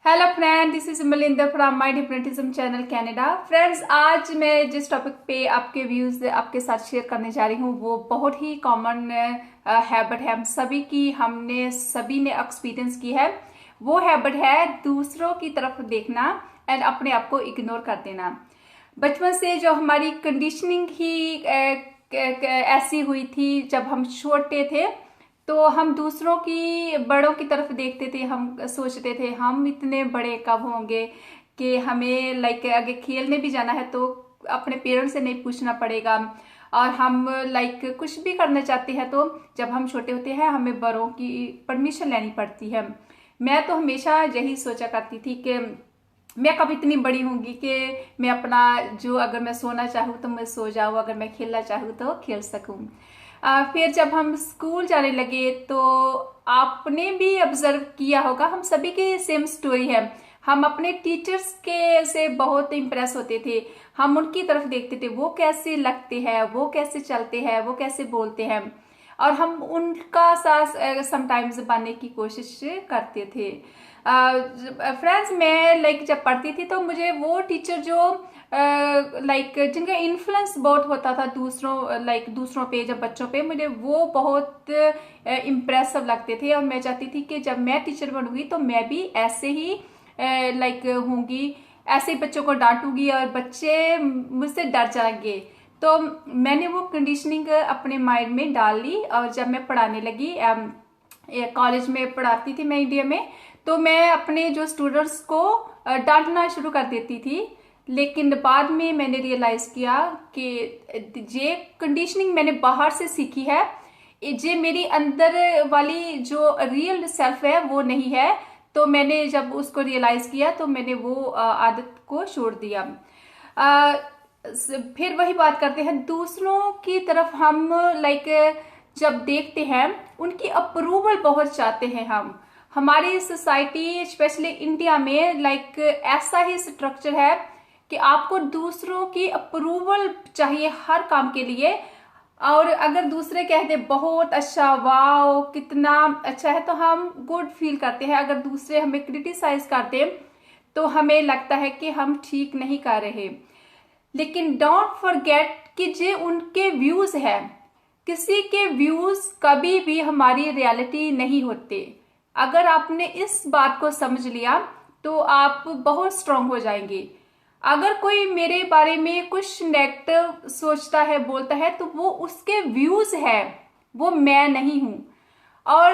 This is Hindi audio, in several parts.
Hello friend, this is Melinda from my hypnotism channel Canada. Friends, आज मैं जिस टॉपिक पे आपके व्यूज आपके साथ शेयर करने जा रही हूँ वो बहुत ही कॉमन हैबिट है हम सभी की, हमने सभी ने एक्सपीरियंस की है। वो हैबिट है दूसरों की तरफ देखना एंड अपने आप को इग्नोर कर देना। बचपन से जो हमारी कंडीशनिंग ही ऐसी हुई थी, जब हम छोटे थे तो हम दूसरों की बड़ों की तरफ देखते थे। हम सोचते थे हम इतने बड़े कब होंगे कि हमें आगे खेलने भी जाना है तो अपने पेरेंट्स से नहीं पूछना पड़ेगा। और हम कुछ भी करना चाहते हैं तो जब हम छोटे होते हैं हमें बड़ों की परमिशन लेनी पड़ती है। मैं तो हमेशा यही सोचा करती थी कि मैं कब इतनी बड़ी होंगी कि मैं अपना जो अगर मैं सोना चाहूँ तो मैं सो जाऊँ, अगर मैं खेलना चाहूँ तो खेल सकूँ। फिर जब हम स्कूल जाने लगे तो आपने भी ऑब्जर्व किया होगा, हम सभी की सेम स्टोरी है। हम अपने टीचर्स के से बहुत इम्प्रेस होते थे। हम उनकी तरफ देखते थे, वो कैसे लगते हैं, वो कैसे चलते हैं, वो कैसे बोलते हैं, और हम उनका साथ समटाइम्स बनने की कोशिश करते थे। फ्रेंड्स, मैं जब पढ़ती थी तो मुझे वो टीचर जो जिनका इन्फ्लुएंस बहुत होता था दूसरों पे, जब बच्चों पे, मुझे वो बहुत इम्प्रेसिव लगते थे। और मैं चाहती थी कि जब मैं टीचर बनूंगी तो मैं भी ऐसे ही होंगी, ऐसे ही बच्चों को डांटूंगी और बच्चे मुझसे डर जाएंगे। तो मैंने वो कंडीशनिंग अपने माइंड में डाल ली। और जब मैं पढ़ाने लगी, कॉलेज में पढ़ाती थी मैं इंडिया में, तो मैं अपने जो स्टूडेंट्स को डांटना शुरू कर देती थी। लेकिन बाद में मैंने रियलाइज किया कि ये कंडीशनिंग मैंने बाहर से सीखी है, ये मेरी अंदर वाली जो रियल सेल्फ है वो नहीं है। तो मैंने जब उसको रियलाइज किया तो मैंने वो आदत को छोड़ दिया। फिर वही बात करते हैं, दूसरों की तरफ हम जब देखते हैं उनकी अप्रूवल बहुत चाहते हैं हम। हमारी सोसाइटी स्पेशली इंडिया में ऐसा ही स्ट्रक्चर है कि आपको दूसरों की अप्रूवल चाहिए हर काम के लिए। और अगर दूसरे कह दे बहुत अच्छा, वाओ कितना अच्छा है, तो हम गुड फील करते हैं। अगर दूसरे हमें क्रिटिसाइज करते तो हमें लगता है कि हम ठीक नहीं कर रहे। लेकिन डोंट फॉरगेट कि जे उनके व्यूज है, किसी के व्यूज कभी भी हमारी रियलिटी नहीं होते। अगर आपने इस बात को समझ लिया तो आप बहुत स्ट्रांग हो जाएंगे। अगर कोई मेरे बारे में कुछ नेगेटिव सोचता है, बोलता है, तो वो उसके व्यूज है, वो मैं नहीं हूं। और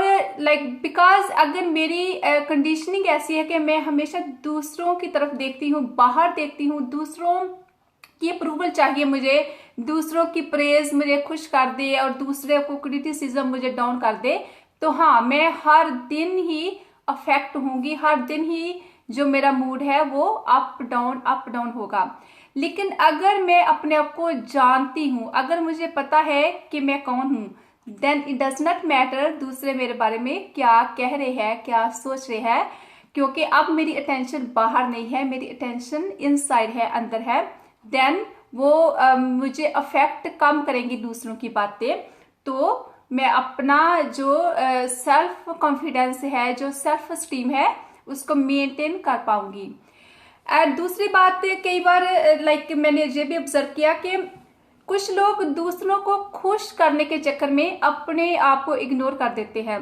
बिकॉज अगर मेरी कंडीशनिंग ऐसी है कि मैं हमेशा दूसरों की तरफ देखती हूँ, बाहर देखती हूँ, दूसरों की अप्रूवल चाहिए मुझे, दूसरों की प्रेज मुझे खुश कर दे और दूसरे को क्रिटिसिज्म मुझे डाउन कर दे, तो हाँ, मैं हर दिन ही अफेक्ट होंगी, हर दिन ही जो मेरा मूड है वो अप डाउन होगा। लेकिन अगर मैं अपने आप को जानती हूं, अगर मुझे पता है कि मैं कौन हूं, then it does not matter दूसरे मेरे बारे में क्या कह रहे हैं, क्या सोच रहे हैं, क्योंकि अब मेरी अटेंशन बाहर नहीं है, मेरी अटेंशन इनसाइड है, अंदर है। देन वो मुझे अफेक्ट कम करेंगी दूसरों की बातें। तो मैं अपना जो सेल्फ कॉन्फिडेंस है, जो सेल्फ स्टीम है, उसको मेंटेन कर पाऊंगी। और दूसरी बात, कई बार मैंने ये भी ऑब्जर्व किया कि कुछ लोग दूसरों को खुश करने के चक्कर में अपने आप को इग्नोर कर देते हैं।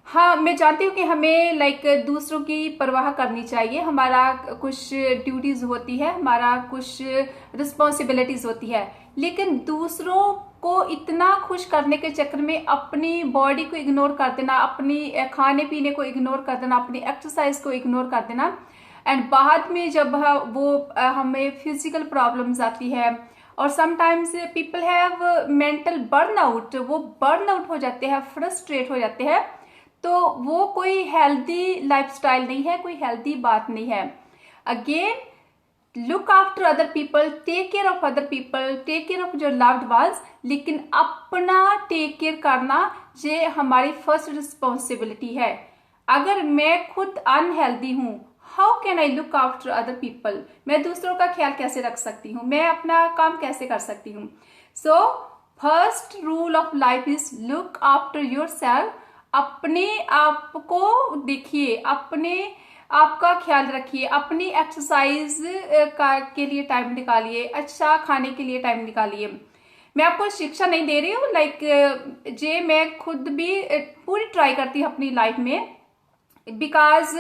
हाँ, मैं जानती हूँ कि हमें दूसरों की परवाह करनी चाहिए, हमारा कुछ ड्यूटीज होती है, हमारा कुछ रिस्पॉन्सिबिलिटीज होती है। लेकिन दूसरों को इतना खुश करने के चक्कर में अपनी बॉडी को इग्नोर कर देना, अपनी खाने पीने को इग्नोर कर देना, अपनी एक्सरसाइज को इग्नोर कर देना, एंड बाद में जब हमें फिजिकल प्रॉब्लम्स आती है, और sometimes people have mental burnout, वो बर्नआउट हो जाते हैं, फ्रस्ट्रेट हो जाते हैं, तो वो कोई हेल्दी लाइफस्टाइल नहीं है, कोई हेल्दी बात नहीं है। Again, look after other people, take care of other people, take care of your loved ones, लेकिन अपना टेक केयर करना ये हमारी फर्स्ट रिस्पॉन्सिबिलिटी है। अगर मैं खुद अनहेल्दी हूं, how can I look after other people? मैं दूसरों का ख्याल कैसे रख सकती हूँ, मैं अपना काम कैसे कर सकती हूँ? So first rule of life is look after your self. अपने आप को देखिए, अपने आपका ख्याल रखिए, अपनी एक्सरसाइज के लिए टाइम निकालिए, अच्छा खाने के लिए टाइम निकालिए। मैं आपको शिक्षा नहीं दे रही हूँ, जे मैं खुद भी पूरी ट्राई करती हूँ अपनी लाइफ में, because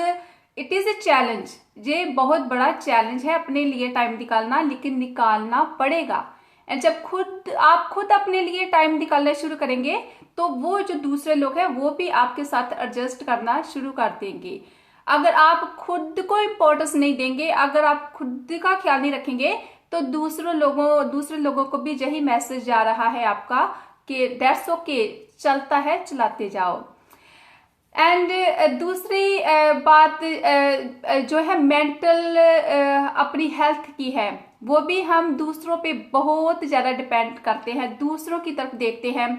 it is a challenge. ये बहुत बड़ा चैलेंज है अपने लिए टाइम निकालना, लेकिन निकालना पड़ेगा। एंड जब आप खुद अपने लिए टाइम निकालना शुरू करेंगे तो वो जो दूसरे लोग हैं वो भी आपके साथ एडजस्ट करना शुरू कर देंगे। अगर आप खुद को इम्पोर्टेंस नहीं देंगे, अगर आप खुद का ख्याल नहीं रखेंगे, तो दूसरे लोगों को भी यही मैसेज जा रहा है आपका कि दैट्स ओके, चलता है, चलाते जाओ। एंड दूसरी बात जो है मेंटल अपनी हेल्थ की है, वो भी हम दूसरों पे बहुत ज्यादा डिपेंड करते हैं, दूसरों की तरफ देखते हैं।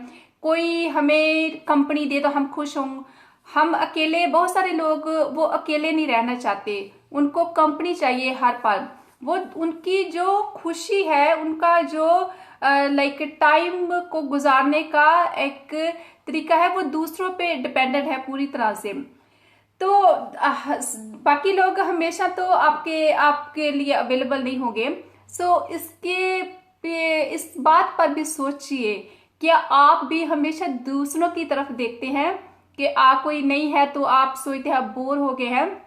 कोई हमें कंपनी दे तो हम खुश हों, हम अकेले, बहुत सारे लोग वो अकेले नहीं रहना चाहते, उनको कंपनी चाहिए हर पल। वो उनकी जो खुशी है, उनका जो टाइम को गुजारने का एक तरीका है, वो दूसरों पे डिपेंडेंट है पूरी तरह से। तो बाकी लोग हमेशा तो आपके लिए अवेलेबल नहीं होंगे। सो इस बात पर भी सोचिए, क्या आप भी हमेशा दूसरों की तरफ देखते हैं कि कोई नहीं है तो आप सोचते हैं बोर हो गए हैं,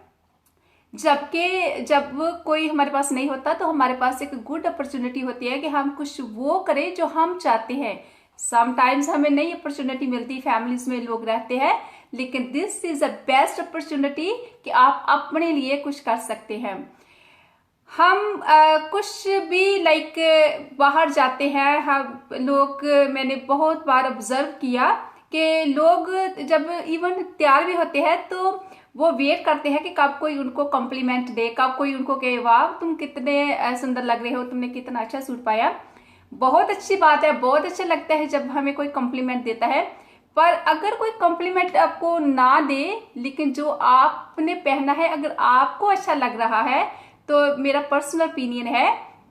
जबकि जब कोई हमारे पास नहीं होता तो हमारे पास एक गुड अपॉर्चुनिटी होती है कि हम कुछ वो करें जो हम चाहते हैं। समटाइम्स हमें नई अपॉर्चुनिटी मिलती, फैमिलीज में लोग रहते हैं, लेकिन this is the best opportunity कि आप अपने लिए कुछ कर सकते हैं। हम कुछ भी बाहर जाते हैं, मैंने बहुत बार ऑब्जर्व किया कि लोग जब इवन तैयार भी होते हैं तो वो वेट करते हैं कि कब कोई उनको कॉम्प्लीमेंट दे, कब कोई उनको कहे वाह तुम कितने सुंदर लग रहे हो, तुमने कितना अच्छा सूट पाया। बहुत अच्छी बात है, बहुत अच्छा लगता है जब हमें कोई कॉम्प्लीमेंट देता है, पर अगर कोई कॉम्प्लीमेंट आपको ना दे, लेकिन जो आपने पहना है अगर आपको अच्छा लग रहा है, तो मेरा पर्सनल ओपिनियन है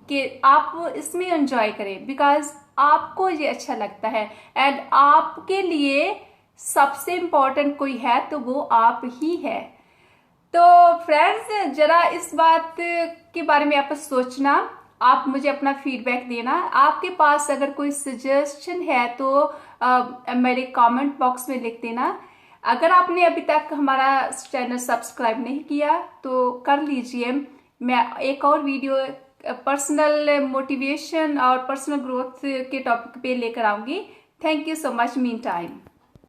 कि आप इसमें एंजॉय करें, बिकॉज आपको ये अच्छा लगता है। एंड आपके लिए सबसे इम्पोर्टेंट कोई है तो वो आप ही है। तो फ्रेंड्स, जरा इस बात के बारे में आप सोचना, आप मुझे अपना फीडबैक देना। आपके पास अगर कोई सजेशन है तो मेरे कमेंट बॉक्स में लिख देना। अगर आपने अभी तक हमारा चैनल सब्सक्राइब नहीं किया तो कर लीजिए। मैं एक और वीडियो पर्सनल मोटिवेशन और पर्सनल ग्रोथ के टॉपिक पे लेकर आऊंगी। Thank you so much mean time.